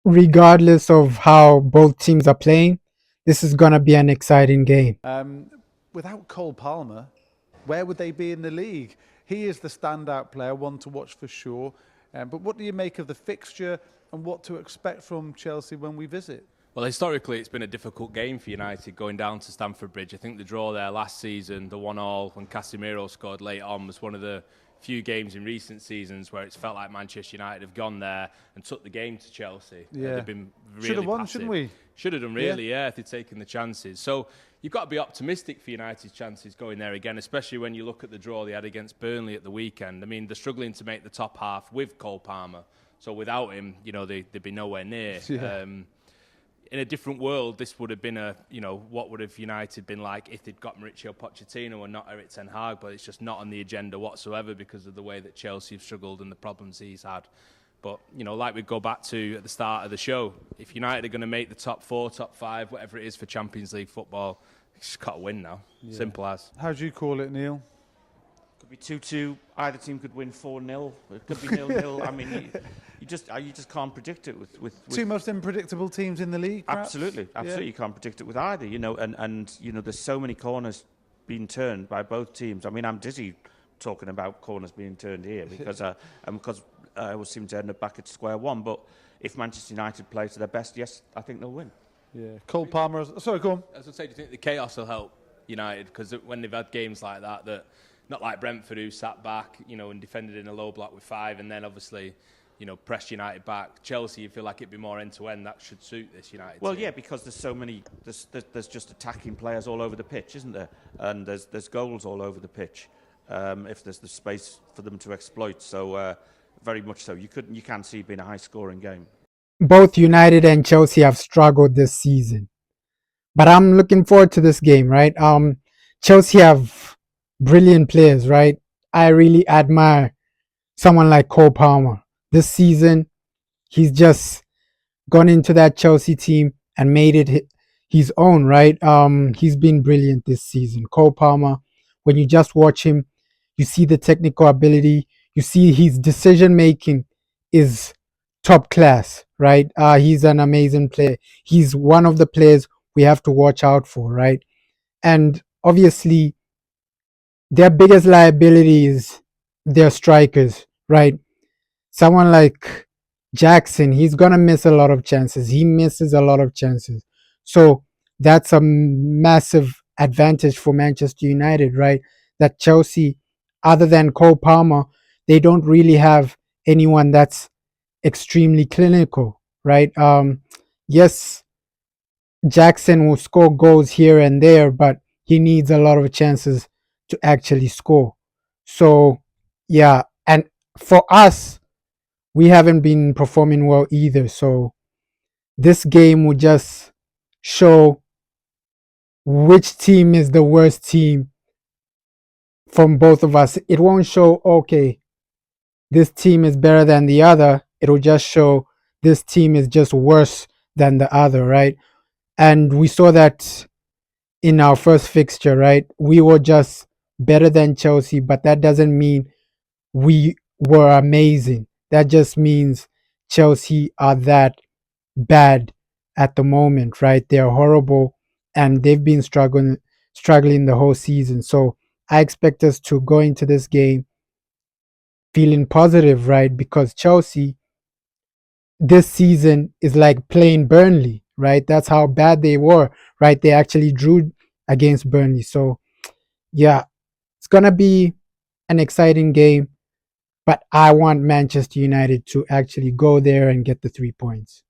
regardless of how both teams are playing, this is gonna be an exciting game. Without Cole Palmer, where would they be in the league? He is the standout player, one to watch for sure. But what do you make of the fixture and what to expect from Chelsea when we visit? Well, historically, it's been a difficult game for United going down to Stamford Bridge. I think the draw there last season, the 1-1 when Casemiro scored late on, was one of the few games in recent seasons where it's felt like Manchester United have gone there and took the game to Chelsea. Yeah. They've been really Should have won, passive. shouldn't we? Should have done, really, yeah, if they'd taken the chances. So you've got to be optimistic for United's chances going there again, especially when you look at the draw they had against Burnley at the weekend. I mean, they're struggling to make the top half with Cole Palmer. So without him, they'd be nowhere near. Yeah. In a different world, this would have been what would have United been like if they'd got Mauricio Pochettino and not Erik ten Hag, but it's just not on the agenda whatsoever because of the way that Chelsea have struggled and the problems he's had. But, like we go back to at the start of the show, if United are going to make the top 4, top 5, whatever it is for Champions League football, it's just got to win now. Yeah. Simple as. How do you call it, Neil? Could be 2-2. Either team could win 4-0. It could be 0-0. I mean, you just can't predict it with two most unpredictable teams in the league. Perhaps? Absolutely. Yeah. You can't predict it with either. And there's so many corners being turned by both teams. I mean, I'm dizzy talking about corners being turned here because I always seem to end up back at square one. But if Manchester United play to their best, yes, I think they'll win. Yeah. Cole Palmer. Sorry, go on. As I say, do you think the chaos will help United? Because when they've had games like that, not like Brentford who sat back, and defended in a low block with 5, and then obviously, pressed United back. Chelsea, you feel like it'd be more end to end. That should suit this United. Well, team. yeah, because there's so many. There's just attacking players all over the pitch, isn't there? And there's goals all over the pitch. If there's the space for them to exploit, so very much so. You can see it being a high-scoring game. Both United and Chelsea have struggled this season, but I'm looking forward to this game. Right? Chelsea have brilliant players. Right? I really admire someone like Cole Palmer. This season, he's just gone into that Chelsea team and made it his own. Right? He's been brilliant this season. Cole Palmer. When you just watch him, you see the technical ability. You see his decision making is top class, right? He's an amazing player. He's one of the players we have to watch out for, right? And obviously, their biggest liability is their strikers, right? Someone like Jackson, he's gonna miss a lot of chances. He misses a lot of chances. So that's a massive advantage for Manchester United, right? That Chelsea, other than Cole Palmer, they don't really have anyone that's extremely clinical, right? Yes, Jackson will score goals here and there, but he needs a lot of chances to actually score. So, yeah, and for us, we haven't been performing well either. So, this game will just show which team is the worst team from both of us. It won't show, okay, this team is better than the other. It'll just show this team is just worse than the other, right? And we saw that in our first fixture, right? We were just better than Chelsea, but that doesn't mean we were amazing. That just means Chelsea are that bad at the moment, right? They're horrible and they've been struggling the whole season. So I expect us to go into this game feeling positive, right? Because Chelsea this season is like playing Burnley, right? That's how bad they were, right? They actually drew against Burnley. So, yeah, it's going to be an exciting game, but I want Manchester United to actually go there and get the 3 points.